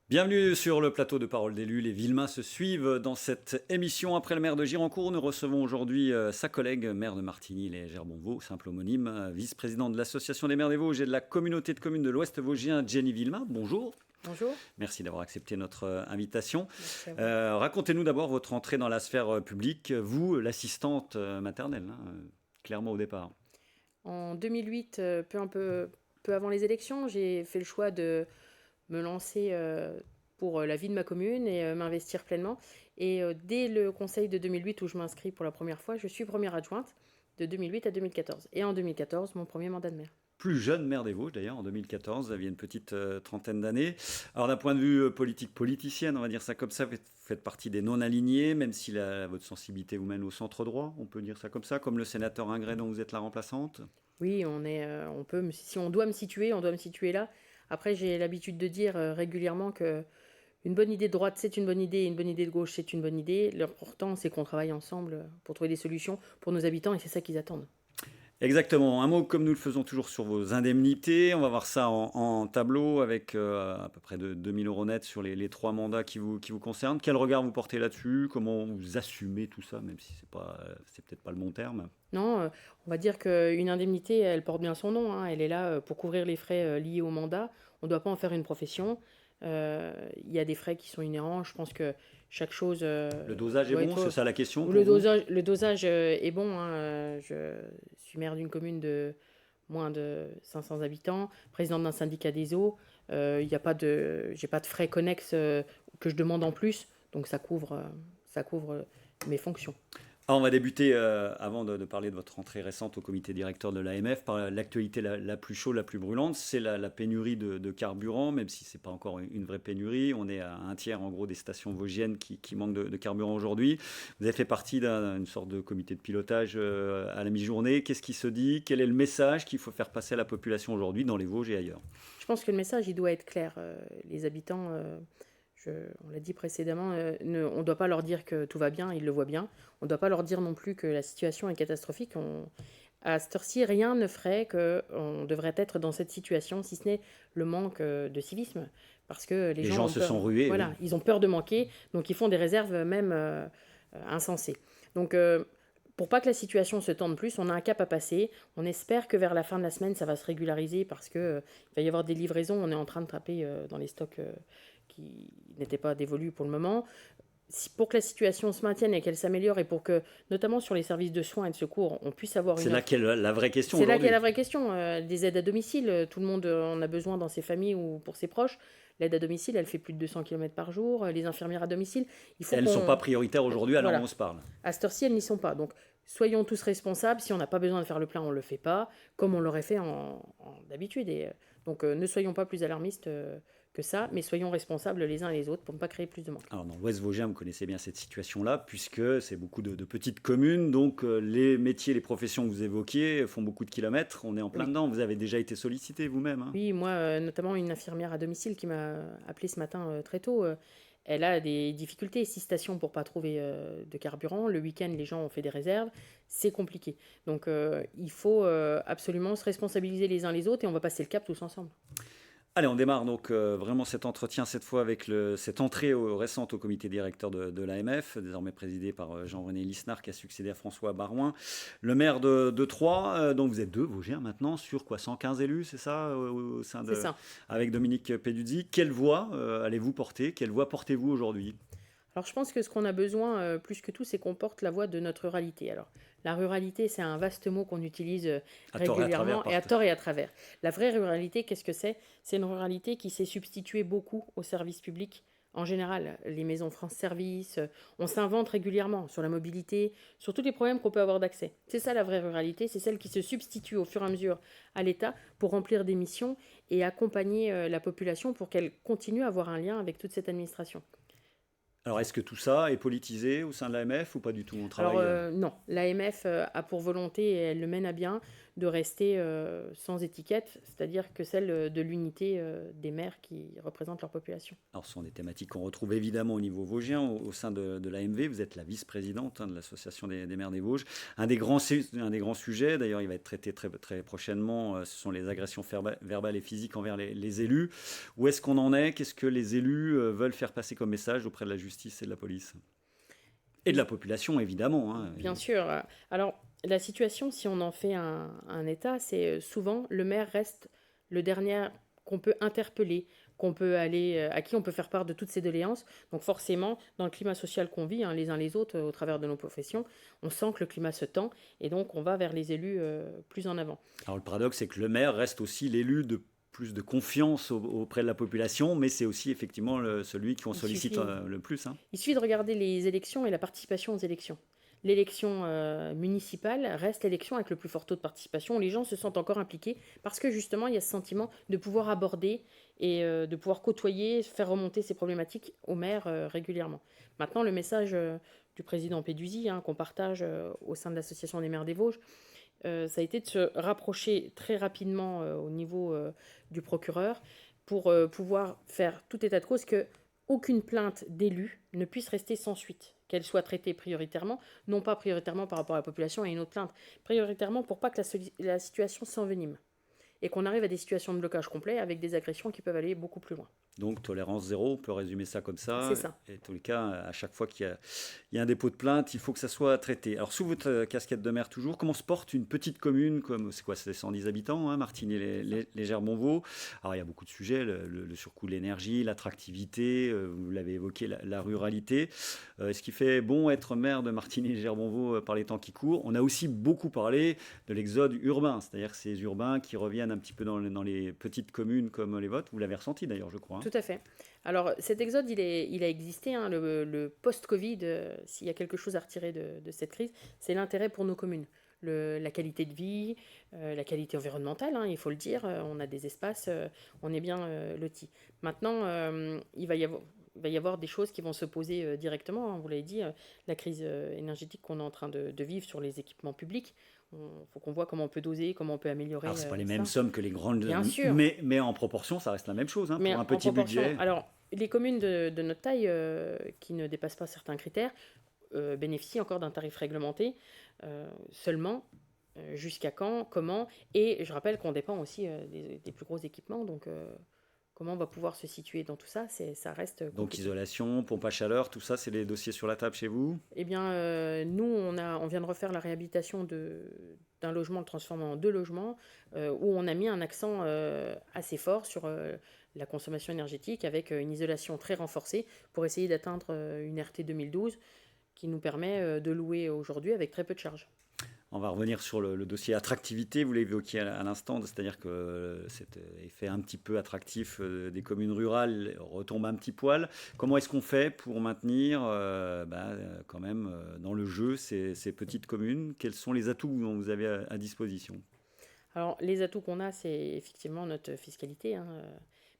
Bienvenue sur le plateau de Parole d'élus. Les Villemains se suivent dans cette émission. Après le maire de Gironcourt, nous recevons aujourd'hui sa collègue, maire de Martigny, les Gerbonvaux, simple homonyme, vice-présidente de l'association des maires des Vosges et de la communauté de communes de l'Ouest vosgien, Jenny Villemain. Bonjour. Bonjour. Merci d'avoir accepté notre invitation. Merci à vous. Racontez-nous d'abord votre entrée dans la sphère publique. Vous, l'assistante maternelle, clairement au départ. En 2008, peu avant les élections, j'ai fait le choix de me lancer pour la vie de ma commune et m'investir pleinement. Et dès le conseil de 2008 où je m'inscris pour la première fois, je suis première adjointe de 2008 à 2014. Et en 2014, mon premier mandat de maire. Plus jeune maire des Vosges d'ailleurs en 2014, vous aviez une petite trentaine d'années. Alors d'un point de vue politique politicienne, on va dire ça comme ça, vous faites partie des non-alignés, même si votre sensibilité vous mène au centre droit, on peut dire ça comme ça, comme le sénateur Ingray dont vous êtes la remplaçante. Oui, si on doit me situer, on doit me situer là. Après, j'ai l'habitude de dire régulièrement que une bonne idée de droite, c'est une bonne idée, et une bonne idée de gauche, c'est une bonne idée. L'important, c'est qu'on travaille ensemble pour trouver des solutions pour nos habitants, et c'est ça qu'ils attendent. Exactement, un mot comme nous le faisons toujours sur vos indemnités, on va voir ça en tableau avec à peu près de 2000 euros net sur les trois mandats qui vous concernent. Quel regard vous portez là-dessus? Comment vous assumez tout ça, même si c'est peut-être pas le bon terme? Non, on va dire qu'une indemnité, elle porte bien son nom, hein. Elle est là pour couvrir les frais liés au mandat. On ne doit pas en faire une profession. Il y a des frais qui sont inhérents. Je pense que chaque chose Le dosage est doit bon, c'est être... ça la question pour Le vous? dosage est bon, hein. Je suis maire d'une commune de moins de 500 habitants, présidente d'un syndicat des eaux. Il y a pas de, j'ai pas de frais connexes que je demande en plus, donc ça couvre mes fonctions. Alors, on va débuter, avant de parler de votre entrée récente au comité directeur de l'AMF, par l'actualité la plus chaude, la plus brûlante, c'est la pénurie de carburant, même si ce n'est pas encore une vraie pénurie. On est à un tiers, en gros, des stations vosgiennes qui manquent de carburant aujourd'hui. Vous avez fait partie d'une sorte de comité de pilotage à la mi-journée. Qu'est-ce qui se dit? Quel est le message qu'il faut faire passer à la population aujourd'hui dans les Vosges et ailleurs? Je pense que le message, il doit être clair. Les habitants, on l'a dit précédemment, on ne doit pas leur dire que tout va bien, ils le voient bien. On ne doit pas leur dire non plus que la situation est catastrophique. À cette heure-ci, rien ne ferait qu'on devrait être dans cette situation, si ce n'est le manque de civisme. Parce que les Les gens gens ont se peur. sont rués, oui. Voilà, ils ont peur de manquer, donc ils font des réserves même insensées. Donc, pour pas que la situation se tende plus, on a un cap à passer. On espère que vers la fin de la semaine, ça va se régulariser parce que il va y avoir des livraisons. On est en train de taper dans les stocks qui n'étaient pas dévolus pour le moment. Pour que la situation se maintienne et qu'elle s'améliore et pour que, notamment sur les services de soins et de secours, on puisse avoir C'est une là offre. qu'est la vraie question C'est là qu'est aujourd'hui. la vraie question. Des aides à domicile, tout le monde en a besoin dans ses familles ou pour ses proches. L'aide à domicile, elle fait plus de 200 km par jour. Les infirmières à domicile, il faut Elles ne sont qu'on... pas prioritaires aujourd'hui à l'heure où Voilà. on se parle. À cette heure-ci, elles n'y sont pas. Donc, soyons tous responsables. Si on n'a pas besoin de faire le plein, on ne le fait pas, comme on l'aurait fait d'habitude. Donc, ne soyons pas plus alarmistes que ça, mais soyons responsables les uns et les autres pour ne pas créer plus de manque. Alors dans l'Ouest vosgien, vous connaissez bien cette situation-là, puisque c'est beaucoup de petites communes, donc les métiers, les professions que vous évoquiez font beaucoup de kilomètres, on est en plein Oui. dedans, vous avez déjà été sollicité vous-même, hein? Oui, moi, notamment une infirmière à domicile qui m'a appelé ce matin très tôt. Elle a des difficultés, 6 stations pour pas trouver de carburant. Le week-end, les gens ont fait des réserves. C'est compliqué. Donc, il faut absolument se responsabiliser les uns les autres et on va passer le cap tous ensemble. Allez, on démarre donc vraiment cet entretien, cette fois avec cette entrée récente au comité directeur de l'AMF, désormais présidé par Jean-René Lisnard, qui a succédé à François Barouin, le maire de Troyes, donc vous êtes deux Vosgiens maintenant, sur quoi, 115 élus, c'est ça, au sein C'est ça. avec Dominique Peduzzi. Quelle voix allez-vous porter? Quelle voix portez-vous aujourd'hui? Alors, je pense que ce qu'on a besoin, plus que tout, c'est qu'on porte la voix de notre ruralité. Alors, la ruralité, c'est un vaste mot qu'on utilise À tort et à travers, régulièrement et à tort et à travers. La vraie ruralité, qu'est-ce que c'est? C'est une ruralité qui s'est substituée beaucoup aux services publics. En général, les maisons France Service, on s'invente régulièrement sur la mobilité, sur tous les problèmes qu'on peut avoir d'accès. C'est ça la vraie ruralité, c'est celle qui se substitue au fur et à mesure à l'État pour remplir des missions et accompagner la population pour qu'elle continue à avoir un lien avec toute cette administration. Alors est-ce que tout ça est politisé au sein de l'AMF ou pas du tout? On Alors travaille. non, l'AMF a pour volonté, et elle le mène à bien, de rester sans étiquette, c'est-à-dire que celle de l'unité des maires qui représentent leur population. Alors, ce sont des thématiques qu'on retrouve évidemment au niveau vosgien, au sein de l'AMV. Vous êtes la vice-présidente de l'Association des maires des Vosges. Un des grands sujets, d'ailleurs, il va être traité très, très prochainement, ce sont les agressions verbales et physiques envers les élus. Où est-ce qu'on en est? Qu'est-ce que les élus veulent faire passer comme message auprès de la justice et de la police? Et de la population, évidemment. Hein. Bien sûr. Alors, la situation, si on en fait un état, c'est souvent le maire reste le dernier qu'on peut interpeller, qu'on peut aller, à qui on peut faire part de toutes ses doléances. Donc forcément, dans le climat social qu'on vit, les uns les autres, au travers de nos professions, on sent que le climat se tend et donc on va vers les élus plus en avant. Alors le paradoxe, c'est que le maire reste aussi l'élu de plus de confiance auprès de la population, mais c'est aussi effectivement celui qu'on sollicite le plus. Hein. Il suffit de regarder les élections et la participation aux élections. L'élection municipale reste l'élection avec le plus fort taux de participation. Les gens se sentent encore impliqués parce que justement, il y a ce sentiment de pouvoir aborder et de pouvoir côtoyer, faire remonter ces problématiques au maire régulièrement. Maintenant, le message du président Pédusy, qu'on partage au sein de l'Association des maires des Vosges, ça a été de se rapprocher très rapidement au niveau du procureur pour pouvoir faire tout état de cause que aucune plainte d'élu ne puisse rester sans suite, qu'elle soit traitée prioritairement, non pas prioritairement par rapport à la population et une autre plainte, prioritairement pour pas que la situation s'envenime et qu'on arrive à des situations de blocage complet avec des agressions qui peuvent aller beaucoup plus loin. Donc tolérance zéro, on peut résumer ça comme ça. C'est ça. Et en tous les cas, à chaque fois qu'il y a un dépôt de plainte, il faut que ça soit traité. Alors sous votre casquette de maire toujours, comment se porte une petite commune comme, c'est quoi, c'est 110 habitants, hein, Martigny-les-Gerbonvaux. Alors il y a beaucoup de sujets, le surcoût de l'énergie, l'attractivité, vous l'avez évoqué, la ruralité. Ce qui fait bon être maire de Martigny-les-Gerbonvaux par les temps qui courent. On a aussi beaucoup parlé de l'exode urbain, c'est-à-dire ces urbains qui reviennent un petit peu dans les petites communes comme les vôtres. Vous l'avez ressenti d'ailleurs, je crois. Hein. Tout à fait. Alors cet exode, il a existé, le post-Covid, s'il y a quelque chose à retirer de cette crise, c'est l'intérêt pour nos communes. La qualité de vie, la qualité environnementale, il faut le dire, on a des espaces, on est bien lotis. Maintenant, il va y avoir des choses qui vont se poser directement, vous l'avez dit, la crise énergétique qu'on est en train de vivre sur les équipements publics. Il faut qu'on voit comment on peut doser, comment on peut améliorer. Alors, ce n'est pas les mêmes sommes que les grandes... Bien sûr. Mais en proportion, ça reste la même chose, pour un petit budget. Alors, les communes de notre taille qui ne dépassent pas certains critères bénéficient encore d'un tarif réglementé seulement. Jusqu'à quand, comment. Et je rappelle qu'on dépend aussi des plus gros équipements, donc... Comment on va pouvoir se situer dans tout ça, ça reste compliqué. Donc isolation, pompe à chaleur, tout ça, c'est les dossiers sur la table chez vous? Eh bien, nous, on vient de refaire la réhabilitation d'un logement, le transformer en 2 logements, où on a mis un accent assez fort sur la consommation énergétique, avec une isolation très renforcée, pour essayer d'atteindre une RT 2012, qui nous permet de louer aujourd'hui avec très peu de charges. On va revenir sur le dossier attractivité, vous l'évoquiez à l'instant, c'est-à-dire que cet effet un petit peu attractif des communes rurales retombe un petit poil. Comment est-ce qu'on fait pour maintenir quand même dans le jeu ces petites communes? Quels sont les atouts dont vous avez à disposition? Alors, les atouts qu'on a, c'est effectivement notre fiscalité,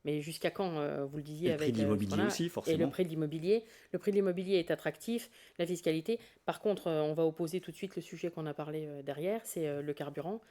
mais jusqu'à quand, vous le disiez, avec... Le prix de l'immobilier aussi, forcément. Et le prix de l'immobilier. Le prix de l'immobilier est attractif, la fiscalité. Par contre, on va opposer tout de suite le sujet qu'on a parlé derrière, c'est le carburant.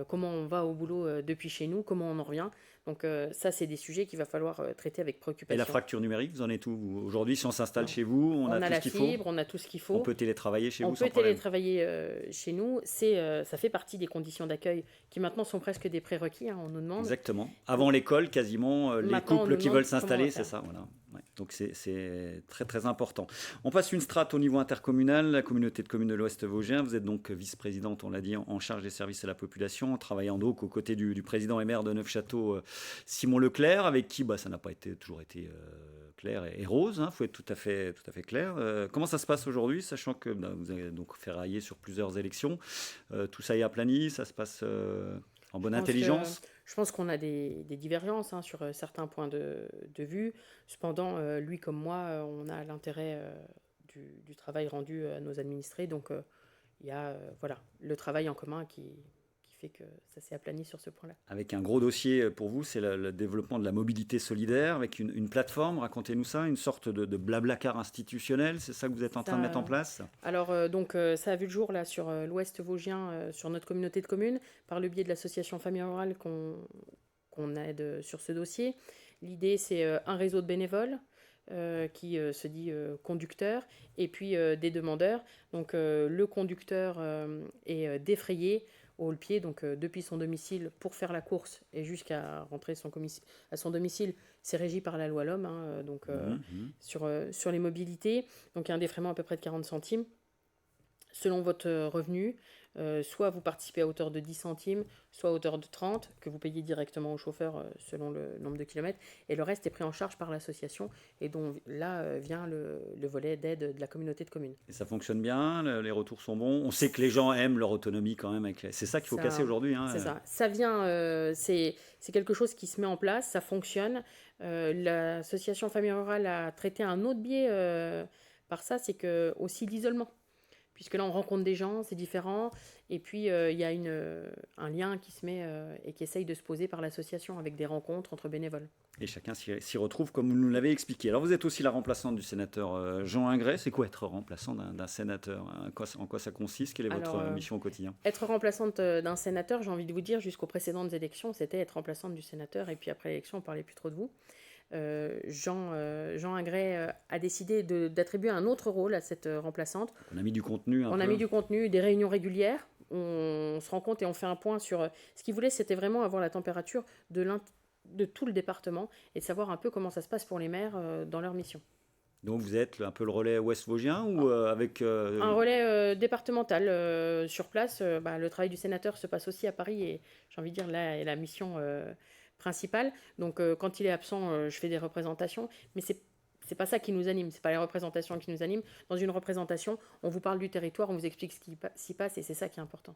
Comment on va au boulot depuis chez nous, comment on en revient. Donc ça, c'est des sujets qu'il va falloir traiter avec préoccupation. Et la fracture numérique, vous en êtes où aujourd'hui? Si on s'installe chez vous, on a tout ce qu'il faut? On a la fibre, on a tout ce qu'il faut. On peut télétravailler chez vous sans problème? On peut télétravailler chez nous. Ça fait partie des conditions d'accueil qui maintenant sont presque des prérequis, on nous demande. Exactement. Avant l'école, quasiment, les couples qui veulent s'installer, c'est ça. Voilà. Ouais. Donc c'est très très important. On passe une strate au niveau intercommunal, la communauté de communes de l'Ouest Vosgien. Vous êtes donc vice-présidente, on l'a dit, en charge des services à la population, travaillant donc aux côtés du président et maire de Neufchâteau, Simon Leclerc, avec qui ça n'a pas toujours été clair et rose, il faut être tout à fait clair. Comment ça se passe aujourd'hui, sachant que vous avez donc ferraillé sur plusieurs élections, tout ça est aplani, ça se passe en bonne intelligence? Je pense qu'on a des divergences sur certains points de vue. Cependant, lui comme moi, on a l'intérêt du travail rendu à nos administrés. Donc, il y a le travail en commun qui fait que ça s'est aplani sur ce point-là. Avec un gros dossier pour vous, c'est le développement de la mobilité solidaire, avec une plateforme, racontez-nous ça, une sorte de blablacar institutionnel, c'est ça que vous êtes en train de mettre en place? Alors, ça a vu le jour là sur l'Ouest vosgien, sur notre communauté de communes, par le biais de l'association Famille Rurale qu'on aide sur ce dossier. L'idée, c'est un réseau de bénévoles qui se dit conducteur, et puis des demandeurs. Donc le conducteur est défrayé au haut-le-pied, donc depuis son domicile pour faire la course et jusqu'à rentrer à son domicile, c'est régi par la loi l'homme, donc sur les mobilités. Donc il y a un défraiement à peu près de 40 centimes. Selon votre revenu, soit vous participez à hauteur de 10 centimes, soit à hauteur de 30, que vous payez directement au chauffeur selon le nombre de kilomètres, et le reste est pris en charge par l'association, et donc là vient le volet d'aide de la communauté de communes. Et ça fonctionne bien, les retours sont bons, on sait que les gens aiment leur autonomie quand même, c'est ça qu'il faut casser aujourd'hui. C'est ça, ça vient, c'est quelque chose qui se met en place, ça fonctionne. L'association Famille Rurale a traité un autre biais par ça, c'est que aussi l'isolement. Puisque là, on rencontre des gens, c'est différent. Et puis, il y a un lien qui se met et qui essaye de se poser par l'association avec des rencontres entre bénévoles. Et chacun s'y retrouve comme vous nous l'avez expliqué. Alors, vous êtes aussi la remplaçante du sénateur Jean Ingray. C'est quoi être remplaçant d'un sénateur? En quoi ça consiste? Quelle est votre mission au quotidien? Être remplaçante d'un sénateur, j'ai envie de vous dire, jusqu'aux précédentes élections, c'était être remplaçante du sénateur. Et puis après l'élection, on ne parlait plus trop de vous. Jean Ingray a décidé d'attribuer un autre rôle à cette remplaçante. On a mis du contenu On a mis du contenu, des réunions régulières. On se rencontre et on fait un point sur... Ce qu'il voulait, c'était vraiment avoir la température de tout le département et de savoir un peu comment ça se passe pour les maires dans leur mission. Donc vous êtes un peu le relais ouest vosgien ou avec... Un relais départemental. Sur place, le travail du sénateur se passe aussi à Paris et j'ai envie de dire là est la mission... principal. Donc quand il est absent, je fais des représentations, mais c'est pas ça qui nous anime, c'est pas les représentations qui nous animent. Dans une représentation, on vous parle du territoire, on vous explique ce qui s'y passe et c'est ça qui est important.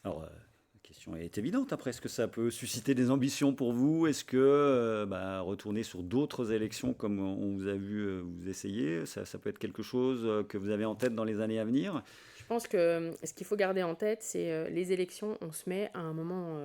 Alors, la question est évidente après, est-ce que ça peut susciter des ambitions pour vous? Est-ce que retourner sur d'autres élections comme on vous a vu vous essayer, ça peut être quelque chose que vous avez en tête dans les années à venir? Je pense que ce qu'il faut garder en tête, c'est les élections, on se met à un moment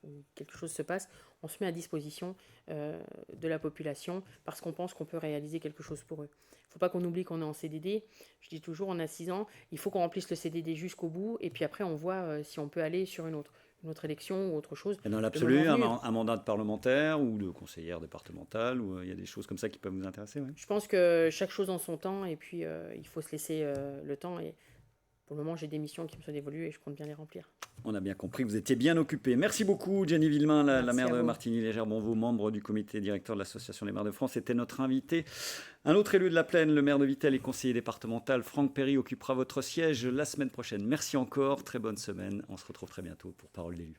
où quelque chose se passe, on se met à disposition de la population parce qu'on pense qu'on peut réaliser quelque chose pour eux. Il ne faut pas qu'on oublie qu'on est en CDD. Je dis toujours, on a 6 ans, il faut qu'on remplisse le CDD jusqu'au bout et puis après on voit si on peut aller sur une autre élection ou autre chose. Et dans l'absolu, un mandat de parlementaire ou de conseillère départementale, ou il y a des choses comme ça qui peuvent vous intéresser? Ouais. Je pense que chaque chose en son temps et puis il faut se laisser le temps et pour le moment, j'ai des missions qui me sont dévolues et je compte bien les remplir. On a bien compris que vous étiez bien occupé. Merci beaucoup, Jenny Villemain, la maire de Martigny-Légère-Bonvaux, membre du comité directeur de l'Association des maires de France, était notre invité. Un autre élu de la Plaine, le maire de Vittel et conseiller départemental, Franck Perry, occupera votre siège la semaine prochaine. Merci encore, très bonne semaine. On se retrouve très bientôt pour Parole d'élu.